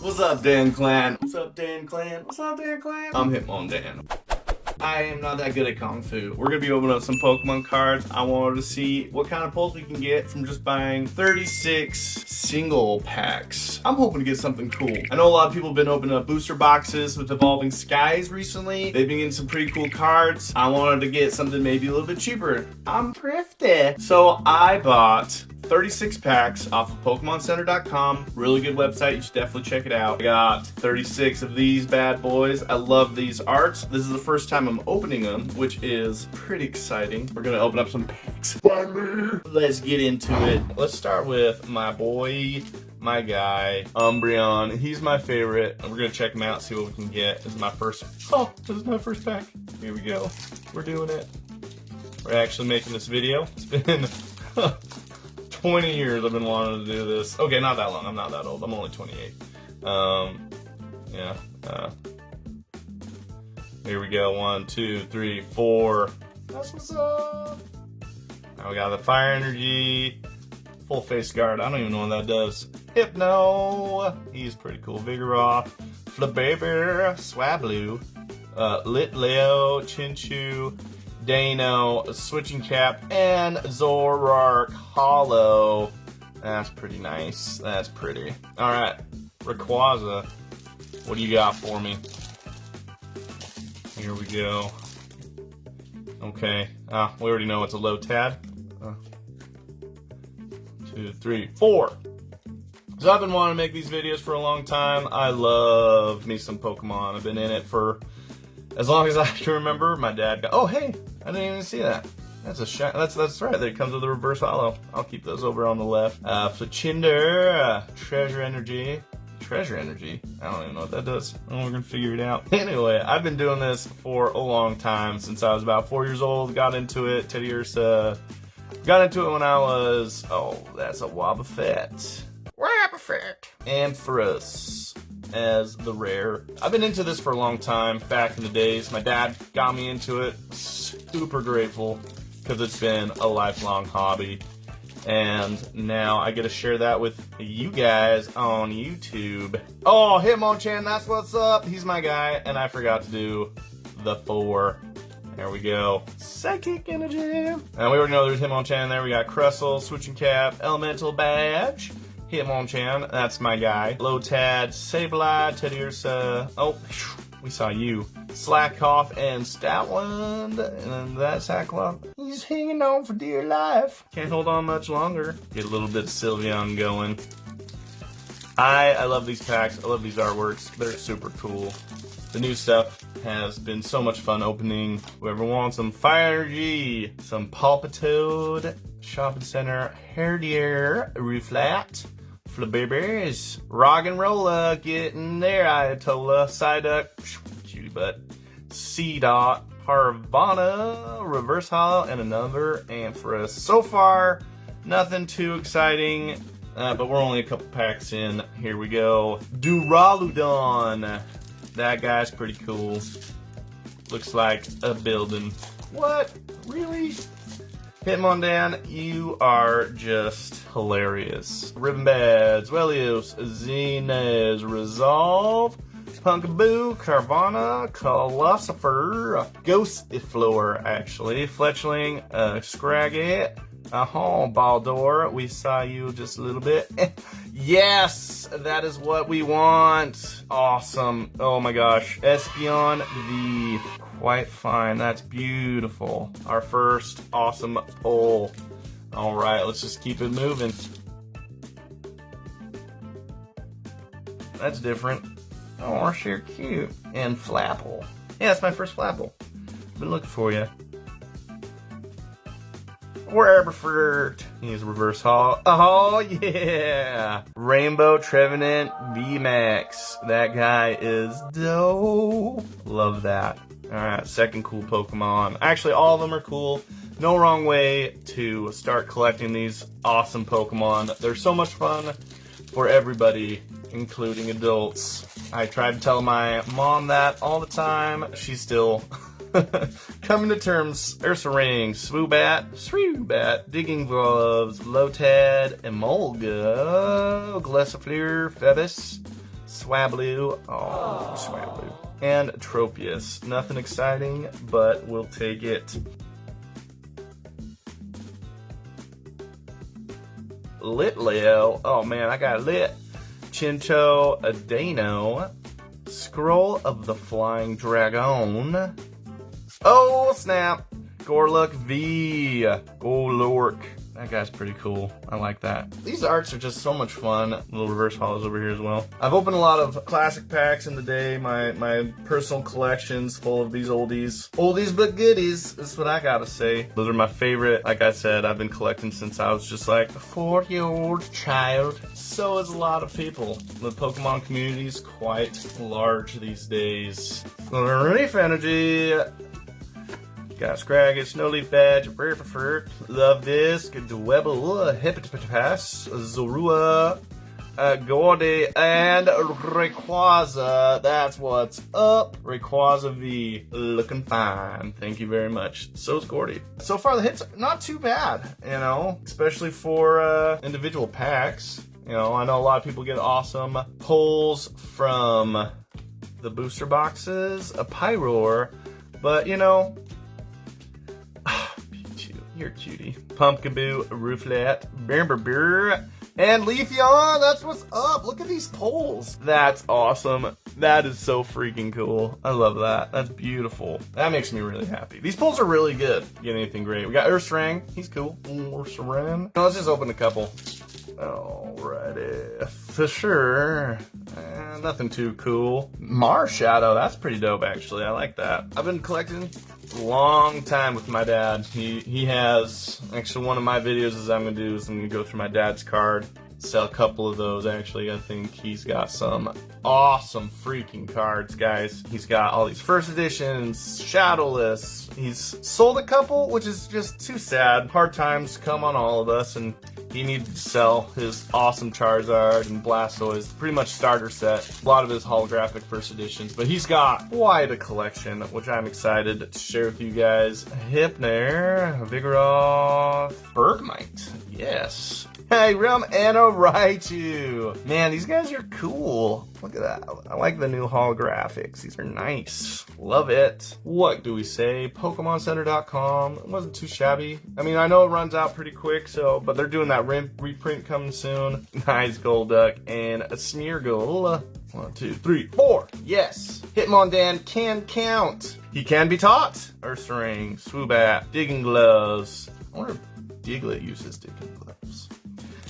What's up, Dan Clan? What's up, Dan Clan? What's up, Dan Clan? I'm Hitmon Dan. I am not that good at Kung Fu. We're gonna be opening up some Pokemon cards. I wanted to see what kind of pulls we can get from just buying 36 single packs. I'm hoping to get something cool. I know a lot of people have been opening up booster boxes with Evolving Skies recently. They've been getting some pretty cool cards. I wanted to get something maybe a little bit cheaper. I'm thrifty. So I bought 36 packs off of PokemonCenter.com. Really good website. You should definitely check it out. I got 36 of these bad boys. I love these arts. This is the first time I'm opening them, which is pretty exciting. We're gonna open up some packs. Let's get into it. Let's start with my boy, my guy, Umbreon. He's my favorite. And we're gonna check him out, see what we can get. This is my first, this is my first pack. Here we go. We're doing it. We're actually making this video. It's been 20 years I've been wanting to do this. Okay, not that long. I'm not that old. I'm only 28. Here we go. 1, 2, 3, 4. That's what's up. Now we got the Fire Energy. Full Face Guard. I don't even know what that does. Hypno. He's pretty cool. Vigoroth. Flabébé. Swablu. Litleo. Chinchou. Dano, Switching Cap, and Zoroark Hollow. That's pretty nice. That's pretty. Alright, Rayquaza, what do you got for me? Here we go. Okay, we already know it's a Lotad. 2, 3, 4. So I've been wanting to make these videos for a long time. I love me some Pokemon. I've been in it for as long as I can remember. My dad got, oh hey, I didn't even see that. That's a shot. That's right. There comes with a reverse hollow. I'll keep those over on the left. Flachinder, Treasure Energy. Treasure Energy? I don't even know what that does. Oh, we're gonna figure it out. Anyway, I've been doing this for a long time, since I was about 4 years old. Got into it. Teddy Ursa. Got into it when I was, that's a Wobbuffet. Wobbuffet. Ampharos as the rare. I've been into this for a long time, back in the days. My dad got me into it. Super grateful, because it's been a lifelong hobby. And now I get to share that with you guys on YouTube. Oh, Hitmonchan, that's what's up. He's my guy, and I forgot to do the 4. There we go. Psychic Energy. And we already know there's Hitmonchan there. We got Crustle, Switching Cap, Elemental Badge. Hitmonchan, that's my guy. Lotad, Sableye, Teddy Ursa. Oh, we saw you. Slakoth and Stoutland. And that Cyclops, he's hanging on for dear life. Can't hold on much longer. Get a little bit of Sylveon going. I love these packs. I love these artworks. They're super cool. The new stuff has been so much fun opening. Whoever wants some Fire Energy, some Palpitoad, Shopping Center, Herdier, Rooflat, Flabébés, Roggenrola, getting there, Ayatollah, Psyduck, cutie butt, Seedot, Harvana, Reverse Hollow, and another Ampharos. So far, nothing too exciting, but we're only a couple packs in. Here we go. Duraludon. That guy's pretty cool. Looks like a building. What? Really? Hitmondan, you are just hilarious. Ribbonbads, Welios, Zenez, Resolve, Punkaboo, Carvana, Colosopher, Ghostifleur, actually, Fletchling, Scraggy, Baldor, we saw you just a little bit. Yes, that is what we want. Awesome. Oh my gosh. Espeon V. Quite fine. That's beautiful. Our first awesome pull. All right, let's just keep it moving. That's different. Oh, sure cute. And Flapple. Yeah, that's my first Flapple. Been looking for you. Wobbuffet. He's a reverse haul. Oh, yeah. Rainbow Trevenant VMAX. That guy is dope. Love that. Alright, second cool Pokemon. Actually, all of them are cool. No wrong way to start collecting these awesome Pokemon. They're so much fun for everybody, including adults. I tried to tell my mom that all the time. She's still coming to terms. Ursaring, Swoobat, Digging Gloves, Lotad, Emolga, Glessifleur, Phoebus, Swablu. Oh, Swablu. And Tropius. Nothing exciting, but we'll take it. Litleo. Oh man, I got Lit. Chinto, Adano. Scroll of the Flying Dragon. Oh snap! Gorluk V. Golork. That guy's pretty cool. I like that. These arts are just so much fun. Little reverse hollows over here as well. I've opened a lot of classic packs in the day. My personal collection's full of these oldies. Oldies but goodies. That's what I gotta say. Those are my favorite. Like I said, I've been collecting since I was just like a 4-year-old child. So is a lot of people. The Pokemon community is quite large these days. Relief Energy. Got Scraggy, Snow Leaf Badge, Rare Preferred, Love This, Dwebble, Hippopotas, Zorua, Gordy, and Rayquaza. That's what's up. Rayquaza V, looking fine. Thank you very much. So's Gordy. So far the hits are not too bad, you know, especially for individual packs. You know, I know a lot of people get awesome pulls from the booster boxes, a Pyroar, but you know, you're a cutie. Pumpkaboo, Rooflet, Bamberbeer, and Leafeon. That's what's up. Look at these polls. That's awesome. That is so freaking cool. I love that. That's beautiful. That makes me really happy. These polls are really good. Get anything great. We got Ursaring. He's cool. Ursaring. Now let's just open a couple. Alrighty. For sure. Nothing too cool. Marshadow. That's pretty dope, actually. I like that. I've been collecting a long time with my dad. He has, actually one of my videos is I'm going to do is I'm going to go through my dad's card. Sell a couple of those, actually. I think he's got some awesome freaking cards, guys. He's got all these first editions, shadowless. He's sold a couple, which is just too sad. Hard times come on all of us, and he needed to sell his awesome Charizard and Blastoise, pretty much starter set. A lot of his holographic first editions, but he's got quite a collection, which I'm excited to share with you guys. Hypner, Vigoroth, Bergmite, yes. Hey, Rum and a Raichu. Man, these guys are cool. Look at that. I like the new holographics. These are nice. Love it. What do we say? PokemonCenter.com. It wasn't too shabby. I mean, I know it runs out pretty quick, but they're doing that reprint coming soon. Nice Golduck and a Smeargle. 1, 2, 3, 4. Yes. Hitmondan can count. He can be taught. Ursaring, Swoobat, Digging Gloves. I wonder if Diglett uses Digging Gloves.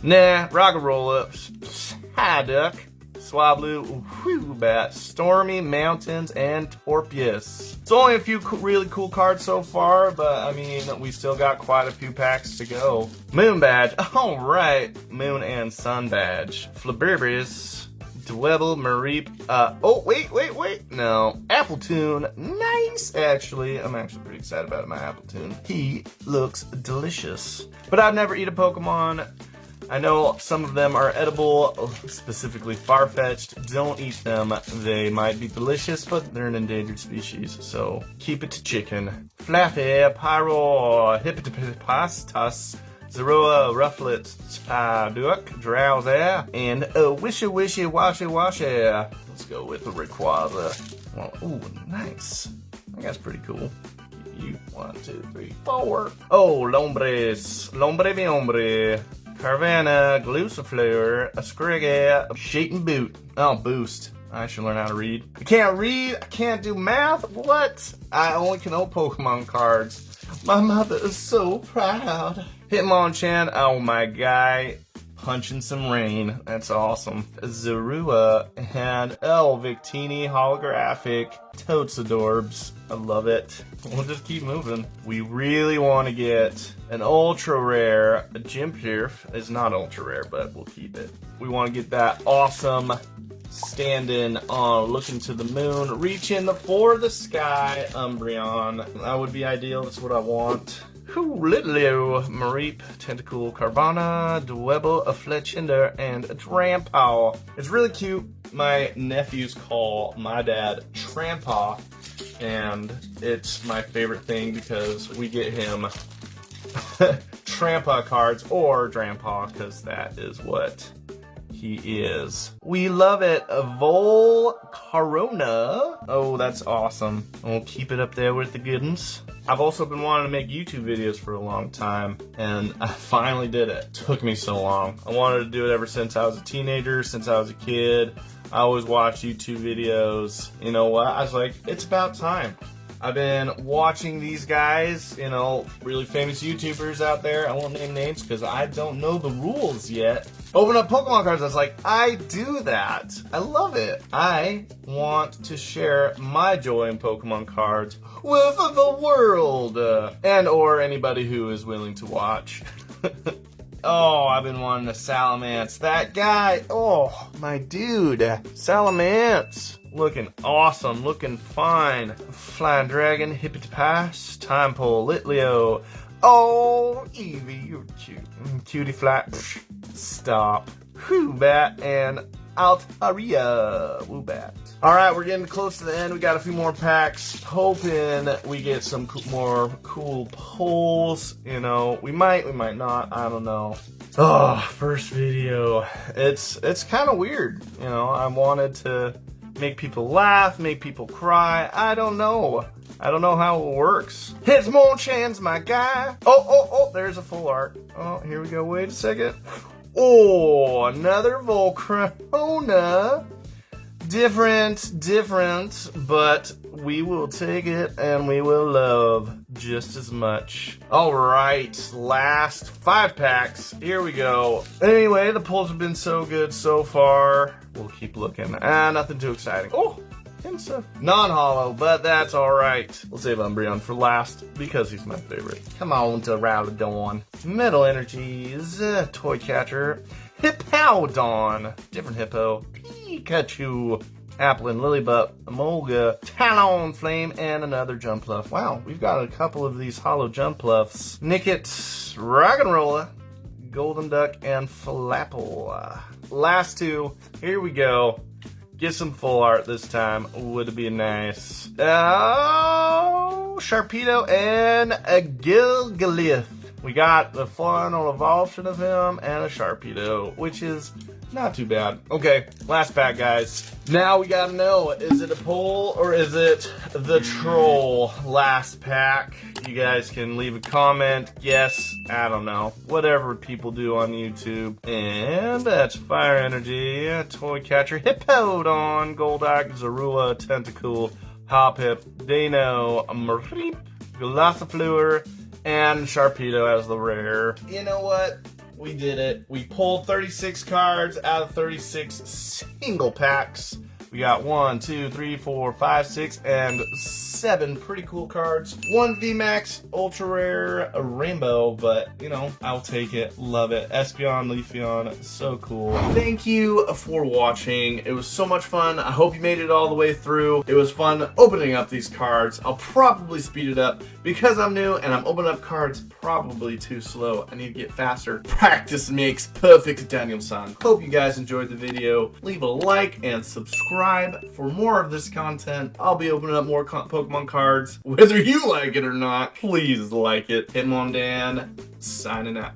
Nah, Roggerola, Psyduck, Swablu, Wheelbat, Stormy, Mountains, and Torpius. It's only a few really cool cards so far, but I mean, we still got quite a few packs to go. Moon Badge, alright. Moon and Sun Badge. Flabberbius, Dwebble, Mareep, oh, wait, no. Appletoon, nice, actually. I'm actually pretty excited about my Appletoon. He looks delicious. But I've never eaten a Pokemon. I know some of them are edible, specifically Farfetch'd. Don't eat them. They might be delicious, but they're an endangered species, so keep it to chicken. Flaffy, Pyro, Hippopastus, Zeroa, Rufflet, Psyduck, Drowsy, and Wishy Washy. Let's go with the Rayquaza. Well, ooh, nice. That guy's pretty cool. You 1, 2, 3, 4. Oh, Lombres, Lombre mi hombre. Carvanha, Glusafleur, a Scraggy, Shatin' Boot. Oh, Boost. I should learn how to read. I can't read. I can't do math. What? I only can own Pokemon cards. My mother is so proud. Hitmonchan. Oh, my guy. Punching some rain. That's awesome. Zorua and Victini holographic Toadsadorbs. I love it. We'll just keep moving. We really want to get an ultra rare. Jimpierf is not ultra rare, but we'll keep it. We want to get that awesome standing on looking to the moon, reaching for the sky Umbreon. That would be ideal. That's what I want. Litleo, Mareep, Tentacool, Carvanha, Dwebble, a Fletchinder, and a Trampaw. It's really cute. My nephews call my dad Trampaw, and it's my favorite thing because we get him Trampaw cards or Drampaw because that is what he is. We love it. Volcarona. Oh, that's awesome. We'll keep it up there with the good ones. I've also been wanting to make YouTube videos for a long time, and I finally did it. It took me so long. I wanted to do it ever since I was a teenager, since I was a kid. I always watched YouTube videos. You know what? I was like, it's about time. I've been watching these guys, you know, really famous YouTubers out there. I won't name names because I don't know the rules yet. Open up Pokemon cards. I was like, I do that. I love it. I want to share my joy in Pokemon cards with the world. And or anybody who is willing to watch. Oh, I've been wanting a Salamence. That guy, oh, my dude. Salamence. Looking awesome, looking fine. Flying Dragon, Hippopotamus, Time Pole, Litleo. Oh, Eevee, you're cute. Cutie Flat, stop. Woobat and Altaria. Woobat. Alright, we're getting close to the end. We got a few more packs. Hoping we get some more cool pulls. You know, we might not. I don't know. Oh, first video. It's kind of weird. You know, I wanted to make people laugh, make people cry. I don't know. I don't know how it works. Hit more chance, my guy. Oh, there's a full art. Oh, here we go. Wait a second. Oh, another Volcarona. Different, but we will take it and we will love just as much. All right, last 5 packs. Here we go. Anyway, the pulls have been so good so far. We'll keep looking. Nothing too exciting. Oh, Hinsa. Non-hollow, but that's all right. We'll save Umbreon for last because he's my favorite. Come on to Rowdodon. Metal Energies, Toy Catcher, Hippowdon, different Hippo, Pikachu, Applin, Lillibutt, Emolga, Talonflame, and another Jumpluff. Wow, we've got a couple of these hollow Jumpluffs. Nickit, Roggenrola, Golden Duck, and Flapple. Last 2, here we go. Get some full art this time. Would be nice. Oh, Sharpedo and a Gilgalith. We got the final evolution of him and a Sharpedo, which is not too bad. Okay, last pack, guys. Now we gotta know, is it a pull or is it the troll? Last pack. You guys can leave a comment. Yes, I don't know. Whatever people do on YouTube. And that's Fire Energy, Toy Catcher, Hippowdon, Golduck, Zorua, Tentacool, Hoppip, Dano, Mareep, Gossifleur, and Sharpedo as the rare. You know what? We did it. We pulled 36 cards out of 36 single packs. We got 1, 2, 3, 4, 5, 6, and 7 pretty cool cards. 1 VMAX Ultra Rare Rainbow, but, you know, I'll take it. Love it. Espeon, Leafeon, so cool. Thank you for watching. It was so much fun. I hope you made it all the way through. It was fun opening up these cards. I'll probably speed it up because I'm new and I'm opening up cards probably too slow. I need to get faster. Practice makes perfect, Daniel-san. Hope you guys enjoyed the video. Leave a like and subscribe for more of this content. I'll be opening up more Pokemon cards. Whether you like it or not, please like it. Hitmondan, signing out.